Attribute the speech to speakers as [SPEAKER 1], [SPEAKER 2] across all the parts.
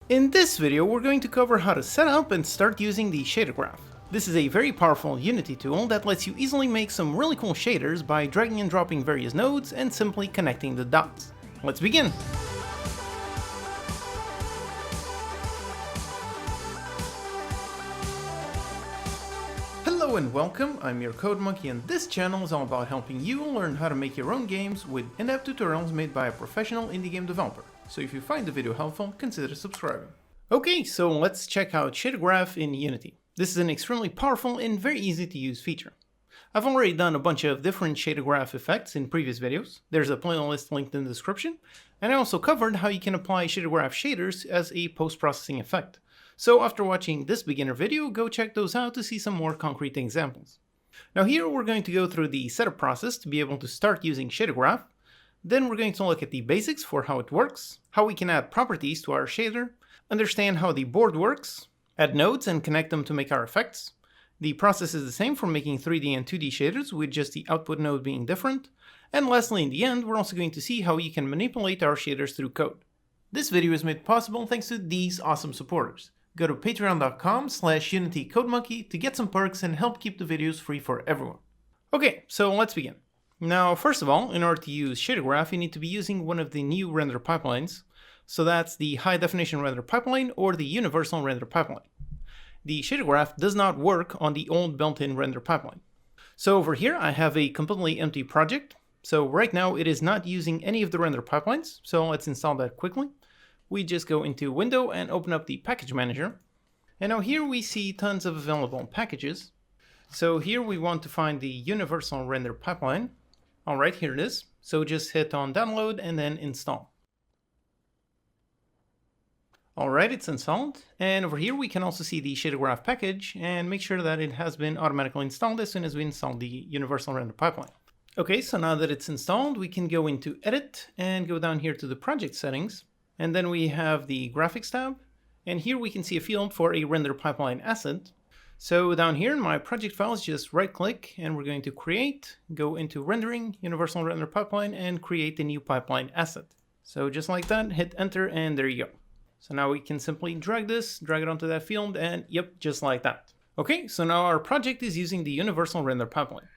[SPEAKER 1] In this video, we're going to cover how to set up and start using the shader graph. This is a very powerful Unity tool that lets you easily make some really cool shaders by dragging and dropping various nodes and simply connecting the dots. Let's begin! Hello and welcome, I'm your Code Monkey, and this channel is all about helping you learn how to make your own games with in-depth tutorials made by a professional indie game developer. So if you find the video helpful, consider subscribing. Okay, so let's check out shader graph in Unity. This is an extremely powerful and very easy to use feature. I've already done a bunch of different shader graph effects in previous videos. There's a playlist linked in the description, and I also covered how you can apply shader graph shaders as a post-processing effect. So after watching this beginner video, go check those out to see some more concrete examples. Now here we're going to go through the setup process to be able to start using shader graph. Then we're going to look at the basics for how it works, how we can add properties to our shader, understand how the board works, add nodes and connect them to make our effects. The process is the same for making 3D and 2D shaders, with just the output node being different. And lastly, in the end, we're also going to see how you can manipulate our shaders through code. This video is made possible thanks to these awesome supporters. Go to patreon.com/unitycodemonkey to get some perks and help keep the videos free for everyone. Okay, so let's begin. Now, first of all, in order to use shader graph, you need to be using one of the new render pipelines. So that's the high definition render pipeline or the universal render pipeline. The shader graph does not work on the old built-in render pipeline. So over here, I have a completely empty project. So right now it is not using any of the render pipelines. So let's install that quickly. We just go into Window and open up the package manager. And now here we see tons of available packages. So here we want to find the universal render pipeline. Alright, here it is. So just hit on download and then install. Alright, it's installed. And over here we can also see the shader graph package and make sure that it has been automatically installed as soon as we install the universal render pipeline. Okay, so now that it's installed, we can go into Edit and go down here to the project settings. And then we have the graphics tab. And here we can see a field for a render pipeline asset. So down here in my project files, just right click and we're going to create, go into rendering, universal render pipeline, and create a new pipeline asset. So just like that, hit enter and there you go. So now we can simply drag it onto that field and yep, just like that. Okay, so now our project is using the universal render pipeline.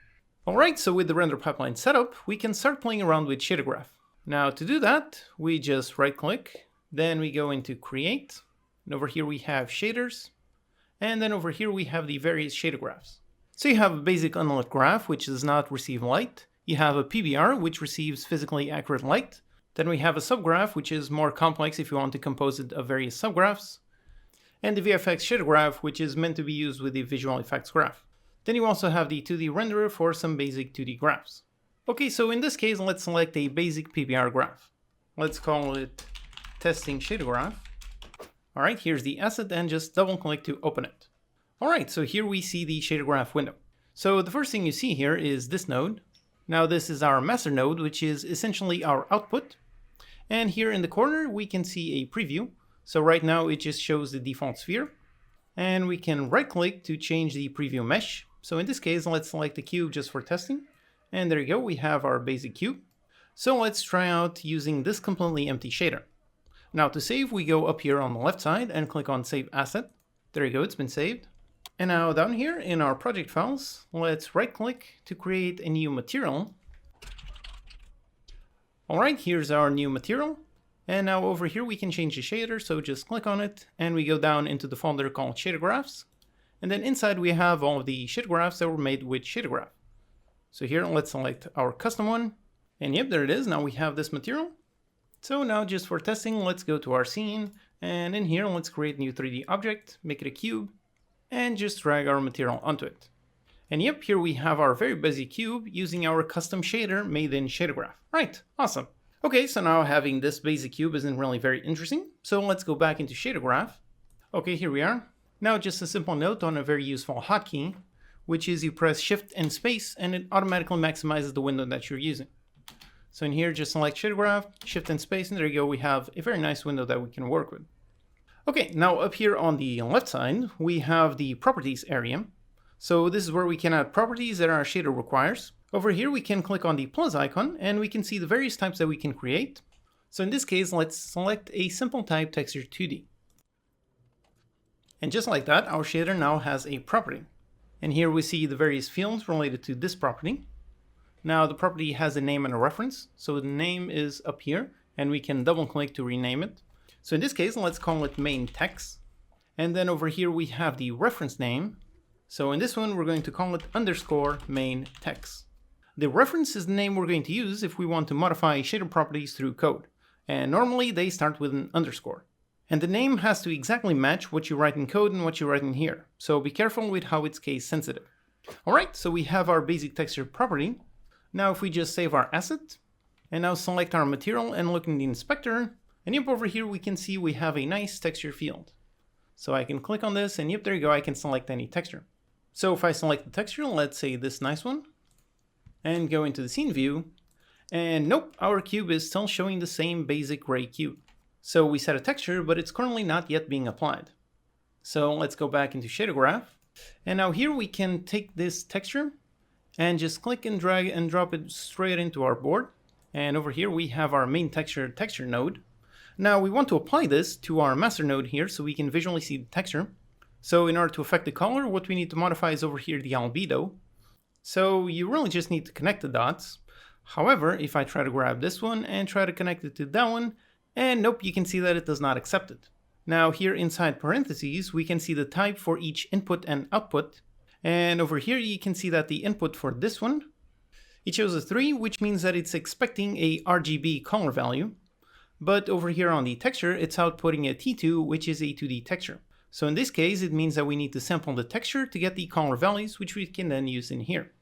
[SPEAKER 1] Alright, so with the render pipeline setup, we can start playing around with shader graph. Now to do that, we just right click, then we go into create, and over here we have shaders. And then over here we have the various shader graphs. So you have a basic unlit graph, which does not receive light. You have a PBR, which receives physically accurate light. Then we have a subgraph, which is more complex if you want to compose it of various subgraphs. And the VFX shader graph, which is meant to be used with the visual effects graph. Then you also have the 2D renderer for some basic 2D graphs. Okay, so in this case, let's select a basic PBR graph. Let's call it testing shader graph. Alright, here's the asset and just double click to open it. Alright, so here we see the shader graph window. So the first thing you see here is this node. Now this is our master node, which is essentially our output. And here in the corner, we can see a preview. So right now it just shows the default sphere. And we can right click to change the preview mesh. So in this case, let's select the cube just for testing. And there you go, we have our basic cube. So let's try out using this completely empty shader. Now to save, we go up here on the left side and click on Save Asset. There you go, it's been saved. And now down here in our project files, let's right click to create a new material. Alright, here's our new material. And now over here we can change the shader, so just click on it and we go down into the folder called Shader Graphs. And then inside we have all of the shader graphs that were made with shader graph. So here let's select our custom one. And yep, there it is, now we have this material. So now just for testing, let's go to our scene, and in here let's create a new 3D object, make it a cube, and just drag our material onto it. And yep, here we have our very busy cube using our custom shader made in shader graph. Right, awesome. Okay, so now having this basic cube isn't really very interesting, so let's go back into shader graph. Okay, here we are. Now just a simple note on a very useful hotkey, which is you press Shift and Space and it automatically maximizes the window that you're using. So in here, just select shader graph, Shift and Space, and there you go, we have a very nice window that we can work with. Okay, now up here on the left side, we have the properties area. So this is where we can add properties that our shader requires. Over here, we can click on the plus icon and we can see the various types that we can create. So in this case, let's select a simple type texture 2D. And just like that, our shader now has a property. And here we see the various fields related to this property. Now the property has a name and a reference. So the name is up here and we can double click to rename it. So in this case, let's call it main text. And then over here we have the reference name. So in this one, we're going to call it underscore main text. The reference is the name we're going to use if we want to modify shader properties through code. And normally they start with an underscore. And the name has to exactly match what you write in code and what you write in here. So be careful with how it's case sensitive. All right, so we have our basic texture property. Now if we just save our asset and now select our material and look in the inspector, and yep, over here we can see we have a nice texture field. So I can click on this and yep, there you go, I can select any texture. So if I select the texture, let's say this nice one, and go into the scene view, and nope, our cube is still showing the same basic gray cube. So we set a texture, but it's currently not yet being applied. So let's go back into shader graph. And now here we can take this texture and just click and drag and drop it straight into our board. And over here we have our main texture node. Now we want to apply this to our master node here so we can visually see the texture. So in order to affect the color, what we need to modify is over here the albedo. So you really just need to connect the dots. However, if I try to grab this one and try to connect it to that one, and nope, you can see that it does not accept it. Now here inside parentheses, we can see the type for each input and output. And over here, you can see that the input for this one, it shows a 3, which means that it's expecting a RGB color value. But over here on the texture, it's outputting a T2, which is a 2D texture. So in this case, it means that we need to sample the texture to get the color values, which we can then use in here.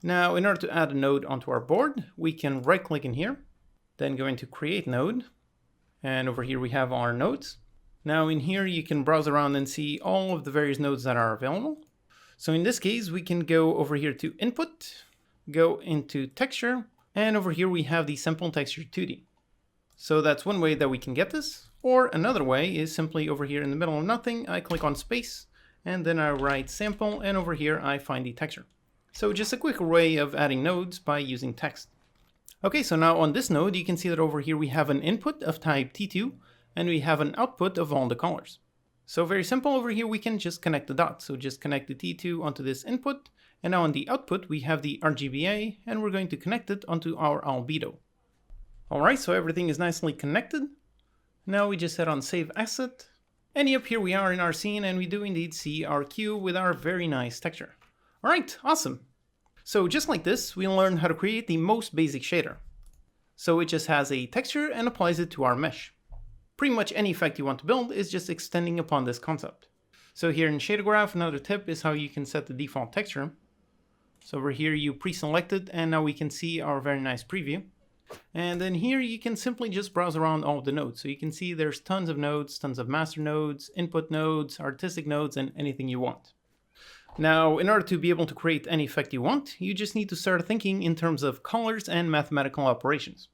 [SPEAKER 1] Now, in order to add a node onto our board, we can right click in here, then go into create node. And over here we have our nodes. Now in here you can browse around and see all of the various nodes that are available. So in this case we can go over here to input, go into texture, and over here we have the sample texture 2D. So that's one way that we can get this. Or another way is simply over here in the middle of nothing, I click on space, and then I write sample, and over here I find the texture. So just a quick way of adding nodes by using text. Okay, so now on this node, you can see that over here we have an input of type T2, and we have an output of all the colors. So very simple, over here we can just connect the dots. So just connect the T2 onto this input, and now on the output we have the RGBA, and we're going to connect it onto our albedo. Alright, so everything is nicely connected. Now we just hit on save asset, and yep, here we are in our scene, and we do indeed see our cube with our very nice texture. Alright, awesome! So just like this, we learned how to create the most basic shader. So it just has a texture and applies it to our mesh. Pretty much any effect you want to build is just extending upon this concept. So here in shader graph, another tip is how you can set the default texture. So over here you pre-select it, and now we can see our very nice preview. And then here you can simply just browse around all of the nodes. So you can see there's tons of nodes, tons of master nodes, input nodes, artistic nodes, and anything you want. Now, in order to be able to create any effect you want, you just need to start thinking in terms of colors and mathematical operations.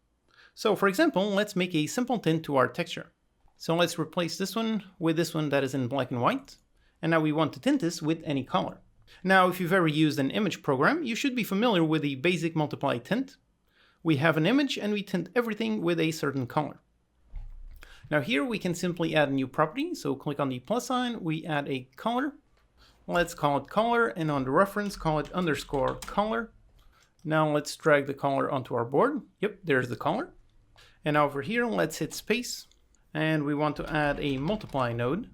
[SPEAKER 1] So for example, let's make a simple tint to our texture. So let's replace this one with this one that is in black and white. And now we want to tint this with any color. Now, if you've ever used an image program, you should be familiar with the basic multiply tint. We have an image and we tint everything with a certain color. Now here we can simply add a new property. So click on the plus sign, we add a color. Let's call it color, and on the reference, call it underscore color. Now let's drag the color onto our board. Yep, there's the color. And over here, let's hit space, and we want to add a multiply node.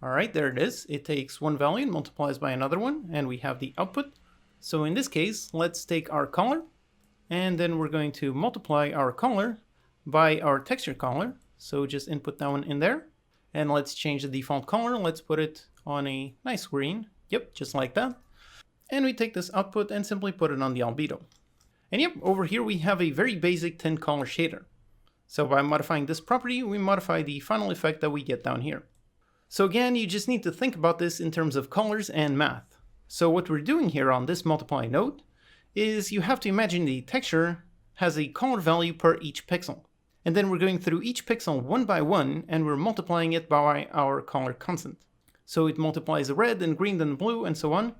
[SPEAKER 1] All right, there it is. It takes one value and multiplies by another one, and we have the output. So in this case, let's take our color, and then we're going to multiply our color by our texture color. So just input that one in there, and let's change the default color. Let's put it on a nice green. Yep, just like that. And we take this output and simply put it on the albedo. And yep, over here we have a very basic tint color shader. So by modifying this property, we modify the final effect that we get down here. So again, you just need to think about this in terms of colors and math. So what we're doing here on this multiply node is you have to imagine the texture has a color value per each pixel. And then we're going through each pixel one by one, and we're multiplying it by our color constant. So it multiplies the red and green and blue and so on.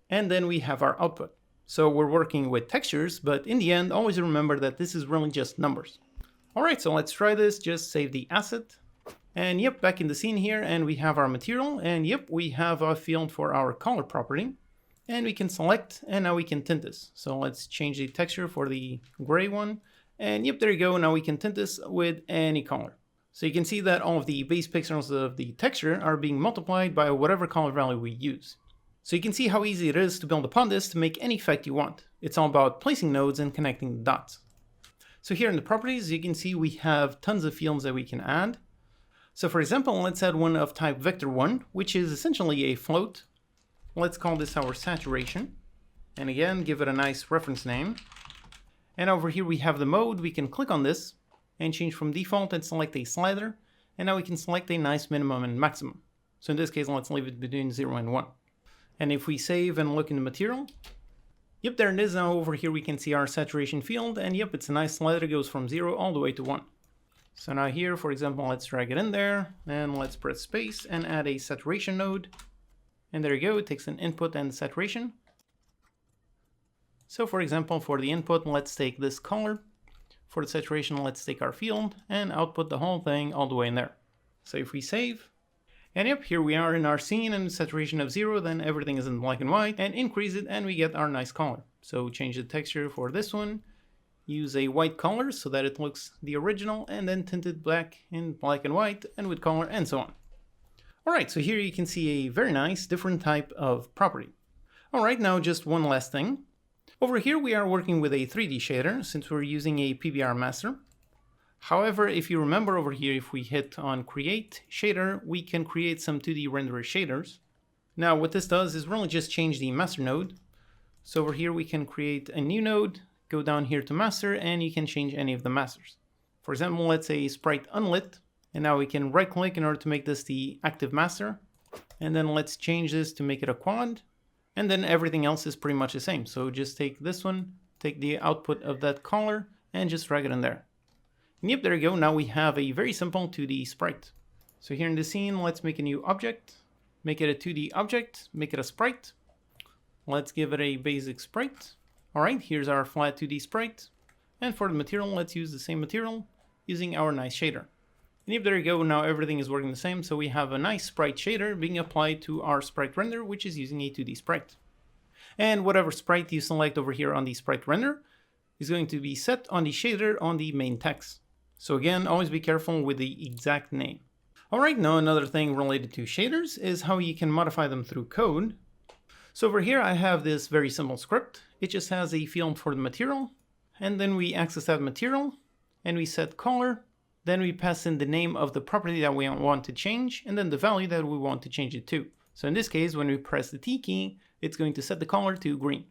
[SPEAKER 1] And then we have our output. So we're working with textures, but in the end, always remember that this is really just numbers. All right, so let's try this. Just save the asset And yep, back in the scene here, and we have our material, and yep, we have a field for our color property. And we can select, and now we can tint this. So let's change the texture for the gray one. And yep, there you go. Now we can tint this with any color. So you can see that all of the base pixels of the texture are being multiplied by whatever color value we use. So you can see how easy it is to build upon this to make any effect you want. It's all about placing nodes and connecting the dots. So here in the properties, you can see we have tons of fields that we can add. So for example, let's add one of type vector1, which is essentially a float. Let's call this our saturation. And again, give it a nice reference name. And over here we have the mode. We can click on this and change from default and select a slider. And now we can select a nice minimum and maximum. So in this case, let's leave it between 0 and 1. And if we save and look in the material, yep, there it is. Now over here we can see our saturation field. And yep, it's a nice slider. It goes from 0 all the way to 1. So now here, for example, let's drag it in there. And let's press space and add a saturation node. And there you go, it takes an input and saturation. So for example, for the input, let's take this color. For the saturation, let's take our field and output the whole thing all the way in there. So if we save, and yep, here we are in our scene and saturation of 0, then everything is in black and white, and increase it and we get our nice color. So change the texture for this one, use a white color so that it looks the original, and then tint it black and white and with color and so on. Alright, so here you can see a very nice different type of property. Alright, now just one last thing. Over here we are working with a 3D shader since we're using a PBR master. However, if you remember over here, if we hit on create shader, we can create some 2D renderer shaders. Now what this does is really just change the master node. So over here we can create a new node, go down here to master, and you can change any of the masters. For example, let's say Sprite unlit. And now we can right click in order to make this the active master. And then let's change this to make it a quad. And then everything else is pretty much the same. So just take this one, take the output of that color, and just drag it in there. And yep, there you go. Now we have a very simple 2D sprite. So here in the scene, let's make a new object. Make it a 2D object, make it a sprite. Let's give it a basic sprite. Alright, here's our flat 2D sprite. And for the material, let's use the same material using our nice shader. And yep, there you go, now everything is working the same, so we have a nice sprite shader being applied to our sprite render, which is using a 2D sprite. And whatever sprite you select over here on the sprite render is going to be set on the shader on the main text. So again, always be careful with the exact name. Alright, now another thing related to shaders is how you can modify them through code. So over here I have this very simple script. It just has a field for the material, and then we access that material, and we set color. Then we pass in the name of the property that we want to change, and then the value that we want to change it to. So in this case, when we press the T key, it's going to set the color to green.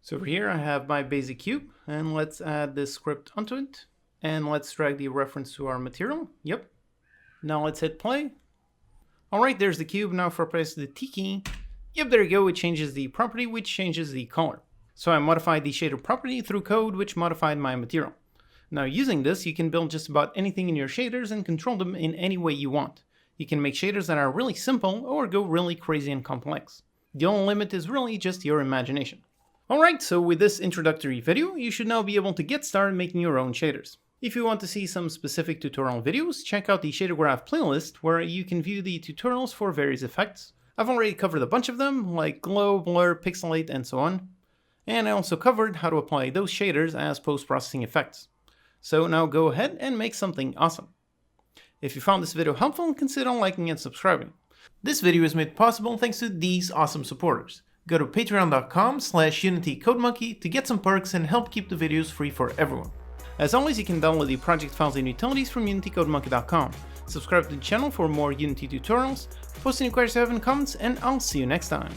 [SPEAKER 1] So over here I have my basic cube, and let's add this script onto it. And let's drag the reference to our material. Yep. Now let's hit play. Alright, there's the cube. Now if I press the T key, yep, there you go. It changes the property, which changes the color. So I modified the shader property through code, which modified my material. Now using this, you can build just about anything in your shaders and control them in any way you want. You can make shaders that are really simple or go really crazy and complex. The only limit is really just your imagination. Alright, so with this introductory video, you should now be able to get started making your own shaders. If you want to see some specific tutorial videos, check out the Shader Graph playlist where you can view the tutorials for various effects. I've already covered a bunch of them, like glow, blur, pixelate, and so on. And I also covered how to apply those shaders as post-processing effects. So now go ahead and make something awesome. If you found this video helpful, consider liking and subscribing. This video is made possible thanks to these awesome supporters. Go to patreon.com/UnityCodeMonkey to get some perks and help keep the videos free for everyone. As always, you can download the project files and utilities from UnityCodeMonkey.com. Subscribe to the channel for more Unity tutorials, post any questions you have in comments, and I'll see you next time.